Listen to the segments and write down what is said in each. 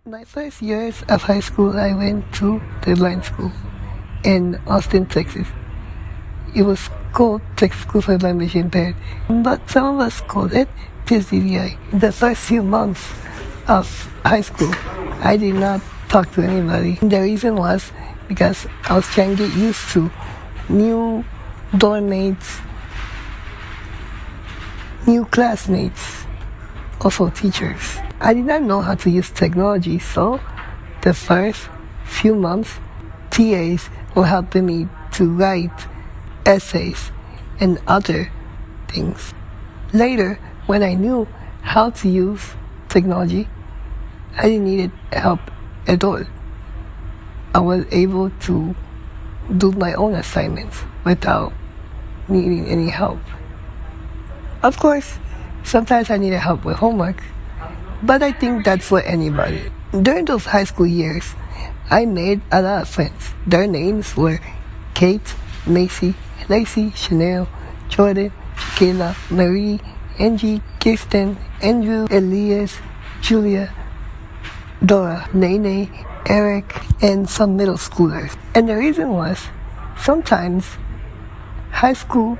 My first years of high school, I went to the blind school in Austin, Texas. It was called Texas School for the Blind Visually Impaired, but some of us called it TSDVI. The first few months of high school, I did not talk to anybody. The reason was because I was trying to get used to new dorm mates, new classmates, also teachers. I did not know how to use technology, so the first few months, TAs were helping me to write essays and other things. Later, when I knew how to use technology, I didn't need help at all. I was able to do my own assignments without needing any help. Of course, sometimes I needed help with homework, but I think that's for anybody. During those high school years, I made a lot of friends. Their names were Kate, Macy, Lacey, Chanel, Jordan, Kayla, Marie, Angie, Kirsten, Andrew, Elias, Julia, Dora, Nene, Eric, and some middle schoolers. And the reason was, sometimes high school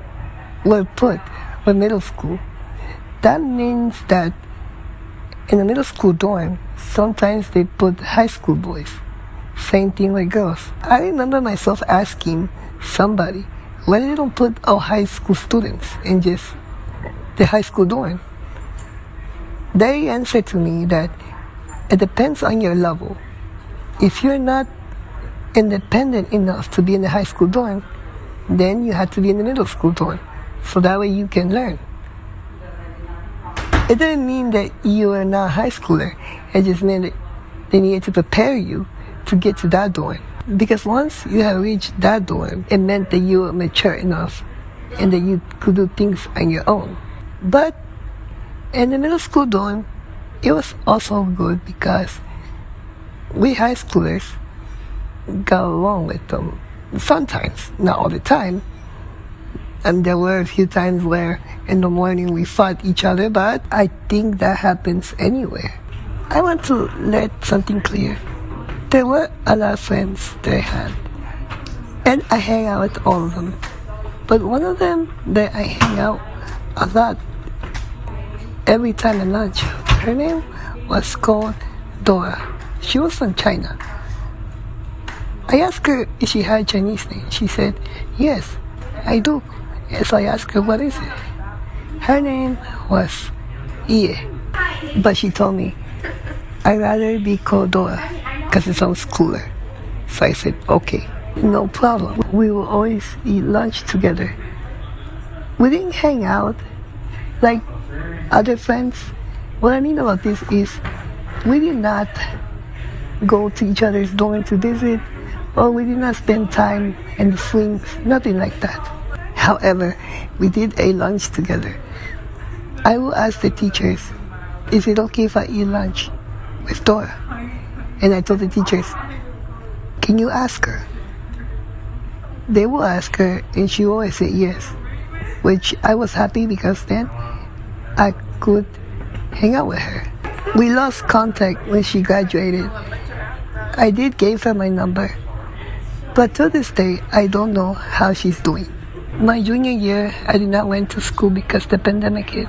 were put with middle school. That means that in the middle school dorm, sometimes they put high school boys. Same thing with girls. I remember myself asking somebody, why they don't put all high school students in just the high school dorm? They answered to me that it depends on your level. If you're not independent enough to be in the high school dorm, then you have to be in the middle school dorm, so that way you can learn. It didn't mean that you are not a high schooler. It just meant that they needed to prepare you to get to that dorm. Because once you have reached that dorm, it meant that you were mature enough and that you could do things on your own. But in the middle school dorm, it was also good because we high schoolers got along with them. Sometimes, not all the time. And there were a few times where in the morning we fought each other, but I think that happens anywhere. I want to let something clear. There were a lot of friends that I had, and I hang out with all of them. But one of them that I hang out a lot every time at lunch, her name was called Dora. She was from China. I asked her if she had a Chinese name. She said, yes, I do. And so I asked her, what is it? Her name was Ie. But she told me, I'd rather be called Dora because it sounds cooler. So I said, okay, no problem. We will always eat lunch together. We didn't hang out like other friends. What I mean about this is we did not go to each other's dorm to visit, or we did not spend time in the swings, nothing like that. However, we did a lunch together. I will ask the teachers, is it okay if I eat lunch with Dora? And I told the teachers, can you ask her? They will ask her, and she always said yes, which I was happy because then I could hang out with her. We lost contact when she graduated. I did give her my number, but to this day, I don't know how she's doing. My junior year, I did not went to school because the pandemic hit,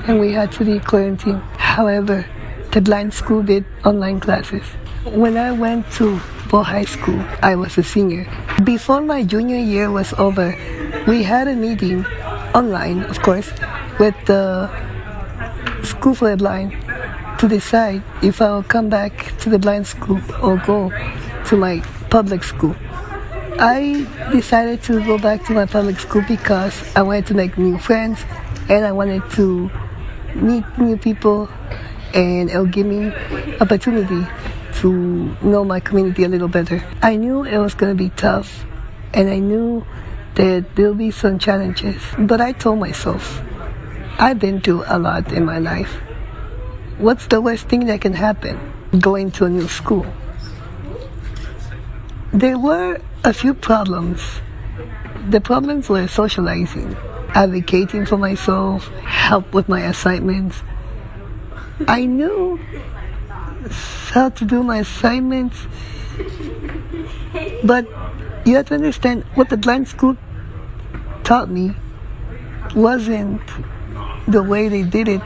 and we had to be quarantined. However, the blind school did online classes. When I went to Bo High School, I was a senior. Before my junior year was over, we had a meeting online, of course, with the School for the Blind to decide if I will come back to the blind school or go to my public school. I decided to go back to my public school because I wanted to make new friends and I wanted to meet new people, and it'll give me opportunity to know my community a little better. I knew it was going to be tough, and I knew that there'll be some challenges, but I told myself, I've been through a lot in my life. What's the worst thing that can happen? Going to a new school. There were a few problems. The problems were socializing, advocating for myself, help with my assignments. I knew how to do my assignments. But you have to understand what the blind school taught me wasn't the way they did it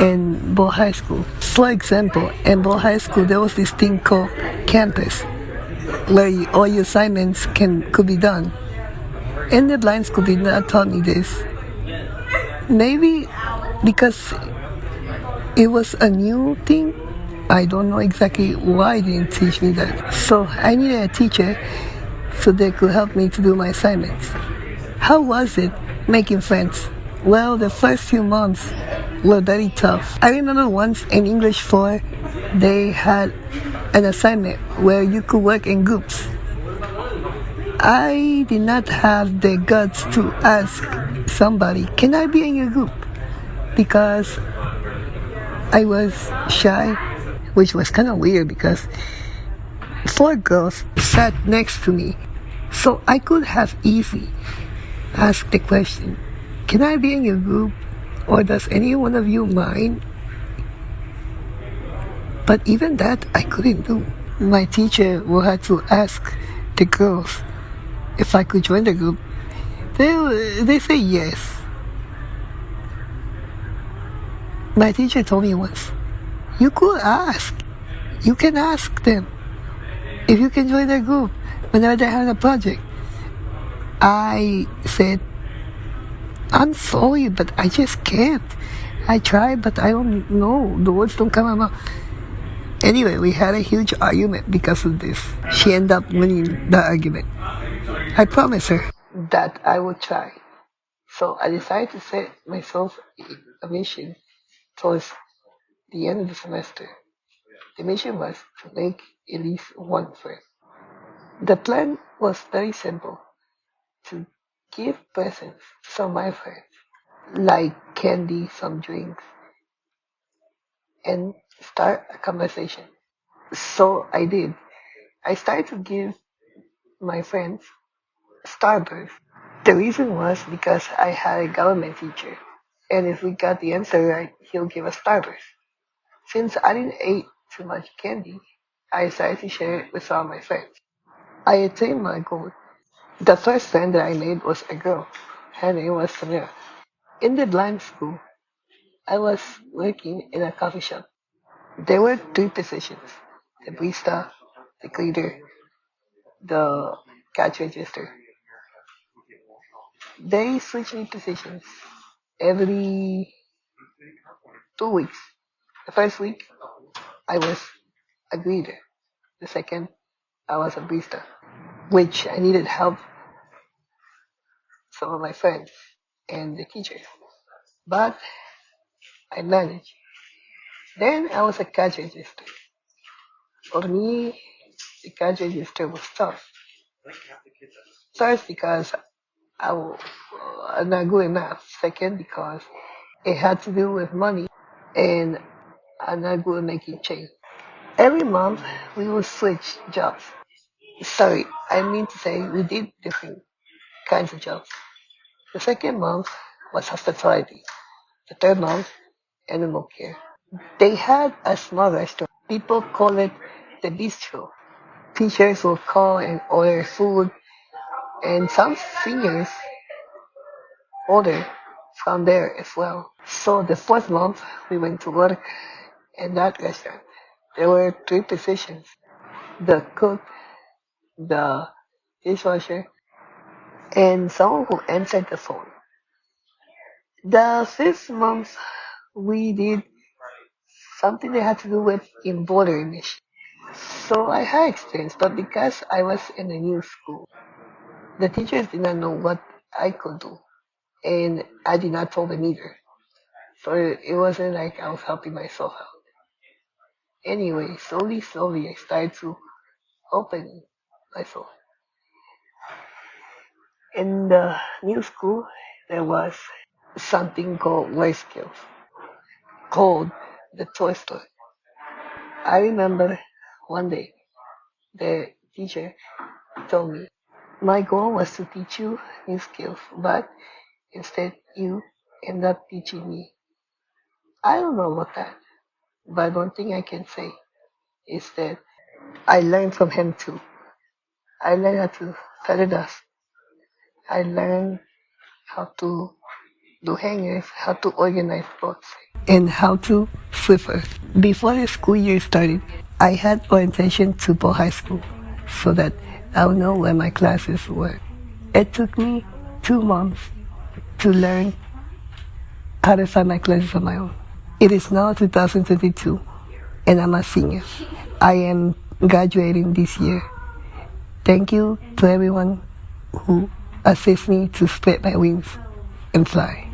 in Ball High School. For example, in Ball High School, there was this thing called campus, where all your assignments could be done. In the blind school, they did not taught me this. Maybe because it was a new thing. I don't know exactly why they didn't teach me that. So I needed a teacher so they could help me to do my assignments. How was it making friends? Well, the first few months were very tough. I remember once in English 4, they had an assignment where you could work in groups. I did not have the guts to ask somebody, can I be in your group? Because I was shy, which was kind of weird because 4 girls sat next to me. So I could have easily asked the question, can I be in your group? Or does any one of you mind? But even that I couldn't do. My teacher will have to ask the girls if I could join the group. They say yes. My teacher told me once, you could ask. You can ask them if you can join their group whenever they have a project. I said, I'm sorry, but I just can't. I tried, but I don't know. The words don't come out. Anyway, we had a huge argument because of this. She ended up winning the argument. I promised her that I would try. So I decided to set myself a mission towards the end of the semester. The mission was to make at least one friend. The plan was very simple, to give presents to some of my friends, like candy, some drinks, and start a conversation. So I did. I started to give my friends Starburst. The reason was because I had a government teacher, and if we got the answer right, he'll give us Starburst. Since I didn't eat too much candy, I decided to share it with all my friends. I attained my goal. The first friend that I made was a girl. Her name was Samira. In the blind school, I was working in a coffee shop. There were 3 positions: the barista, the greeter, the cash register. They switched me positions every 2 weeks. The first week, I was a greeter. The second, I was a barista, which I needed help some of my friends and the teachers. But I managed. Then I was a cash register. For me, the cash register was tough. First, because I'm not good in math. Second, because it had to do with money, and I'm not good at making change. Every month, we would switch jobs. Sorry, I mean to say we did different kinds of jobs. The second month was hospitality. The third month, animal care. They had a small restaurant. People call it the bistro. Teachers will call and order food, and some seniors order from there as well. So the fourth month, we went to work in that restaurant. There were 3 positions: the cook, the dishwasher, and someone who answered the phone. The fifth month, we did something that had to do with embroidery machine. So I had experience, but because I was in a new school, the teachers did not know what I could do, and I did not tell them either. So it wasn't like I was helping myself out. Anyway, slowly, I started to open myself. In the new school, there was something called life skills, called the toy store. I remember one day the teacher told me, my goal was to teach you new skills, but instead you end up teaching me. I don't know about that, but one thing I can say, is that I learned from him too. I learned how to feather dust. I learned how to do hangers, how to organize books, and how to flipper. Before the school year started, I had orientation to Bo High School so that I would know where my classes were. It took me 2 months to learn how to find my classes on my own. It is now 2022 and I'm a senior. I am graduating this year. Thank you to everyone who assists me to spread my wings and fly.